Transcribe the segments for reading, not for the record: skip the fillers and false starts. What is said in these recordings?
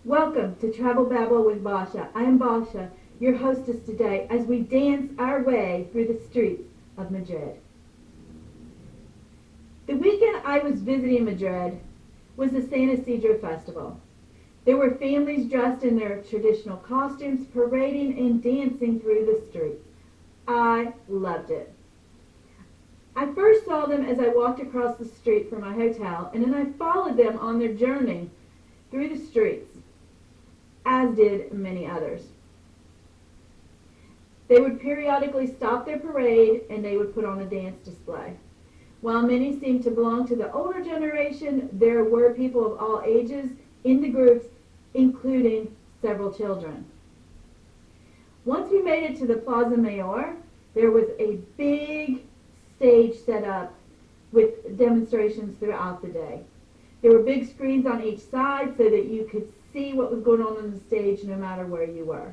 Welcome to Travel Babble with Basha. I am Basha, your hostess today, as we dance our way through the streets of Madrid. The weekend I was visiting Madrid was the San Isidro Festival. There were families dressed in their traditional costumes parading and dancing through the streets. I loved it. I first saw them as I walked across the street from my hotel, and then I followed them on their journey through the streets, as did many others. They would periodically stop their parade and they would put on a dance display. While many seemed to belong to the older generation, there were people of all ages in the groups, including several children. Once we made it to the Plaza Mayor, there was a big stage set up with demonstrations throughout the day. There were big screens on each side so that you could see what was going on the stage no matter where you were.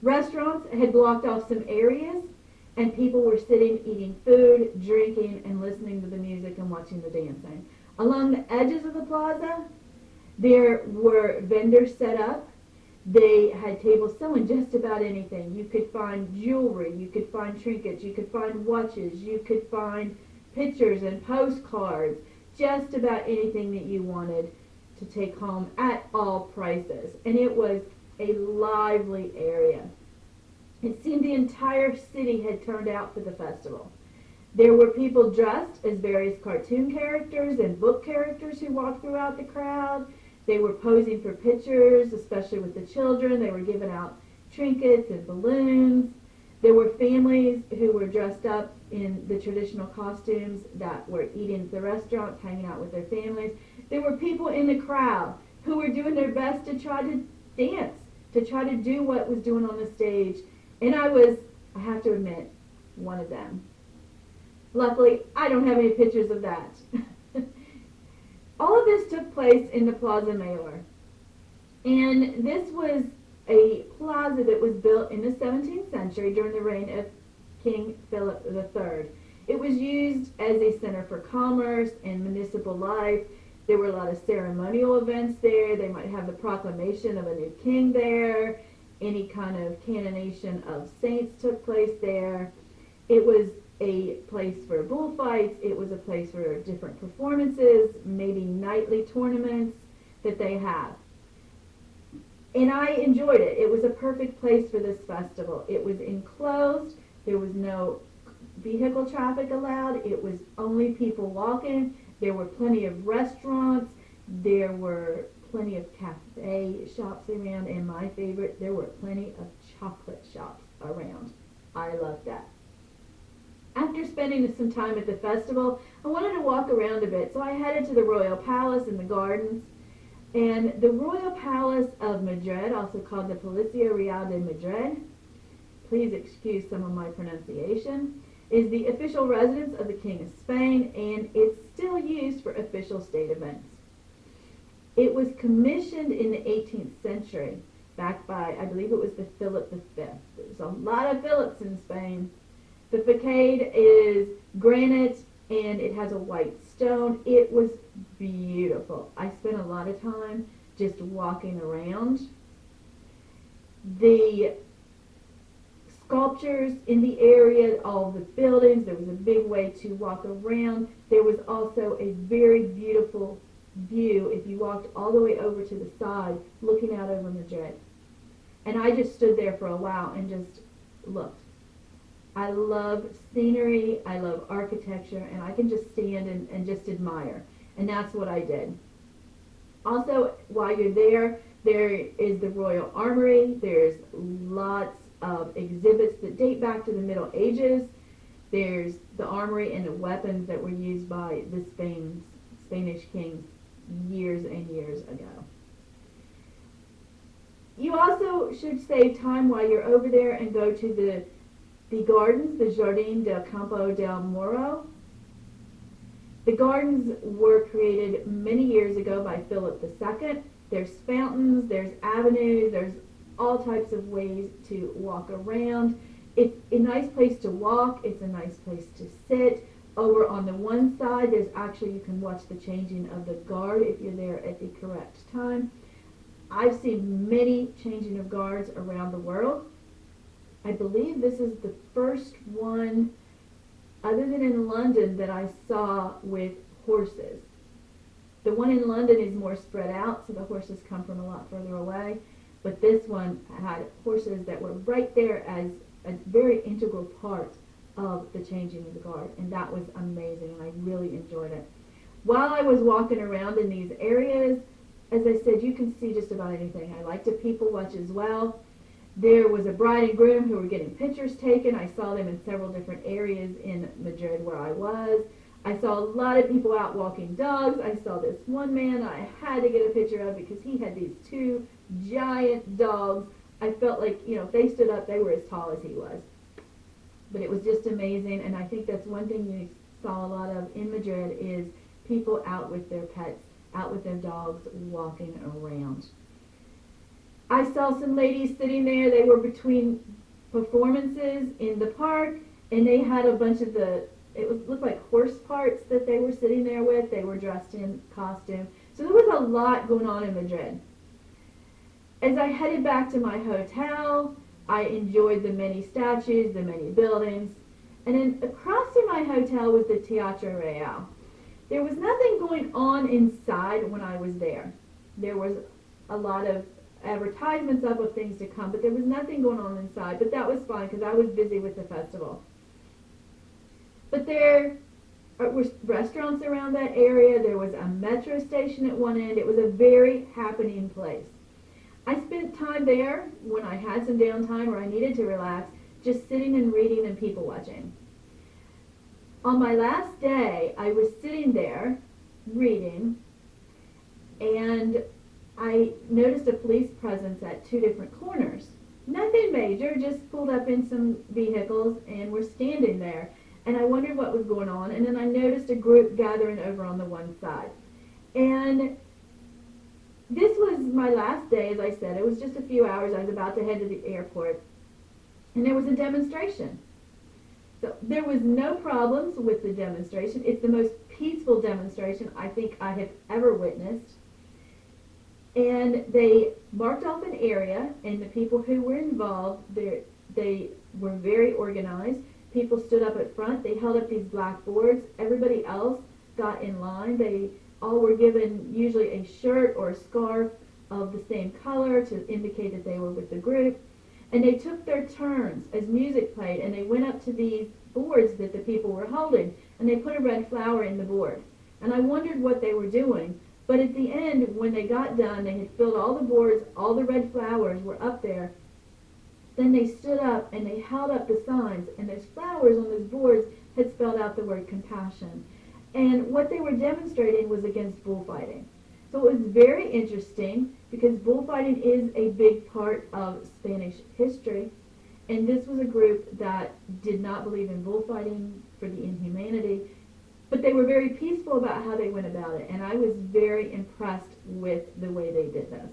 Restaurants had blocked off some areas, and people were sitting, eating food, drinking, and listening to the music and watching the dancing. Along the edges of the plaza, there were vendors set up. They had tables selling just about anything. You could find jewelry, you could find trinkets, you could find watches, you could find pictures and postcards, just about anything that you wanted to take home at all prices. And it was a lively area. It seemed the entire city had turned out for the festival. There were people dressed as various cartoon characters and book characters who walked throughout the crowd. They were posing for pictures, especially with the children. They were giving out trinkets and balloons. There were families who were dressed up in the traditional costumes that were eating at the restaurants, hanging out with their families. There were people in the crowd who were doing their best to try to dance, to try to do what was doing on the stage. And I have to admit, one of them. Luckily, I don't have any pictures of that. All of this took place in the Plaza Mayor. And this was a plaza that was built in the 17th century during the reign of King Philip III. It was used as a center for commerce and municipal life. There were a lot of ceremonial events there. They might have the proclamation of a new king there. Any kind of coronation of saints took place there. It was a place for bullfights. It was a place for different performances, maybe nightly tournaments that they have. And I enjoyed it. It was a perfect place for this festival. It was enclosed. There was no vehicle traffic allowed. It was only people walking. There were plenty of restaurants. There were plenty of cafe shops around. And my favorite, there were plenty of chocolate shops around. I loved that. After spending some time at the festival, I wanted to walk around a bit. So I headed to the Royal Palace and the gardens. And the Royal Palace of Madrid, also called the Palacio Real de Madrid, please excuse some of my pronunciation, is the official residence of the King of Spain, and it's still used for official state events. It was commissioned in the 18th century, back by, I believe it was the Philip V. There's a lot of Philips in Spain. The facade is granite, and it has a white stone. It was beautiful. I spent a lot of time just walking around. The sculptures in the area, all the buildings, there was a big way to walk around. There was also a very beautiful view if you walked all the way over to the side, looking out over Madrid. And I just stood there for a while and just looked. I love scenery, I love architecture, and I can just stand and just admire. And that's what I did. Also, while you're there, there is the Royal Armory. There's lots of exhibits that date back to the Middle Ages. There's the armory and the weapons that were used by the Spanish kings years and years ago. You also should save time while you're over there and go to the gardens, the Jardín del Campo del Moro. The gardens were created many years ago by Philip II. There's fountains, there's avenues, there's all types of ways to walk around. It's a nice place to walk. It's a nice place to sit. Over on the one side, there's actually, you can watch the changing of the guard if you're there at the correct time. I've seen many changing of guards around the world. I believe this is the first one, other than in London, that I saw with horses. The one in London is more spread out, so the horses come from a lot further away. But this one had horses that were right there as a very integral part of the changing of the guard, and that was amazing, and I really enjoyed it. While I was walking around in these areas, as I said, you can see just about anything. I like to people watch as well. There was a bride and groom who were getting pictures taken. I saw them in several different areas in Madrid where I was. I saw a lot of people out walking dogs. I saw this one man I had to get a picture of because he had these two giant dogs. I felt like, if they stood up, they were as tall as he was. But it was just amazing, and I think that's one thing you saw a lot of in Madrid is people out with their pets, out with their dogs, walking around. I saw some ladies sitting there. They were between performances in the park, and they had a bunch of looked like horse parts that they were sitting there with. They were dressed in costume. So there was a lot going on in Madrid. As I headed back to my hotel, I enjoyed the many statues, the many buildings, and then across from my hotel was the Teatro Real. There was nothing going on inside when I was there. There was a lot of advertisements up of things to come, but there was nothing going on inside, but that was fine because I was busy with the festival. But there were restaurants around that area. There was a metro station at one end. It was a very happening place. I spent time there when I had some downtime or I needed to relax, just sitting and reading and people watching. On my last day, I was sitting there reading, and I noticed a police presence at two different corners. Nothing major, just pulled up in some vehicles and were standing there. And I wondered what was going on, and then I noticed a group gathering over on the one side. And this was my last day, as I said. It was just a few hours. I was about to head to the airport, and there was a demonstration. So there was no problems with the demonstration. It's the most peaceful demonstration I think I have ever witnessed. And they marked off an area, and the people who were involved, they were very organized. People stood up at front. They held up these blackboards. Everybody else got in line. They all were given usually a shirt or a scarf of the same color to indicate that they were with the group. And they took their turns as music played, and they went up to these boards that the people were holding, and they put a red flower in the board. And I wondered what they were doing. But at the end, when they got done, they had filled all the boards, all the red flowers were up there. Then they stood up and they held up the signs, and those flowers on those boards had spelled out the word compassion. And what they were demonstrating was against bullfighting. So it was very interesting because bullfighting is a big part of Spanish history. And this was a group that did not believe in bullfighting for the inhumanity, but they were very peaceful about how they went about it. And I was very impressed with the way they did this.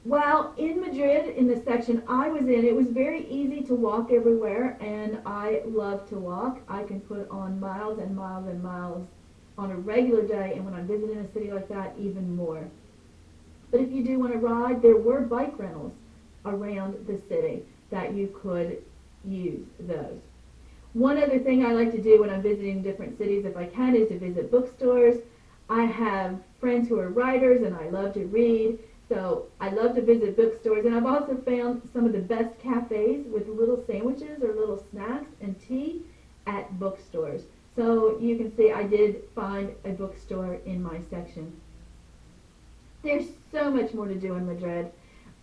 While in Madrid, in the section I was in, it was very easy to walk everywhere, and I love to walk. I can put on miles and miles and miles on a regular day, and when I'm visiting a city like that, even more. But if you do want to ride, there were bike rentals around the city that you could use those. One other thing I like to do when I'm visiting different cities, if I can, is to visit bookstores. I have friends who are writers, and I love to read. So I love to visit bookstores, and I've also found some of the best cafes with little sandwiches or little snacks and tea at bookstores. So you can see I did find a bookstore in my section. There's so much more to do in Madrid.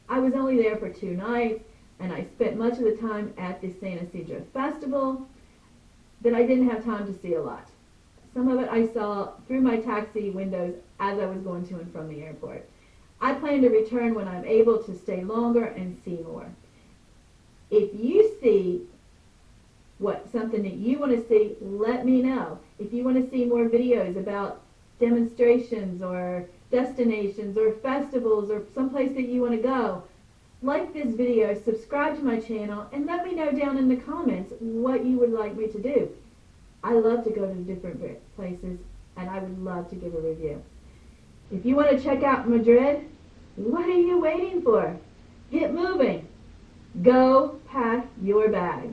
I was only there for 2 nights, and I spent much of the time at the San Isidro festival that I didn't have time to see a lot. Some of it I saw through my taxi windows as I was going to and from the airport. I plan to return when I'm able to stay longer and see more. If you see something that you want to see, let me know. If you want to see more videos about demonstrations or destinations or festivals or someplace that you want to go, like this video, subscribe to my channel, and let me know down in the comments what you would like me to do. I love to go to different places, and I would love to give a review. If you want to check out Madrid, what are you waiting for? Get moving. Go pack your bags.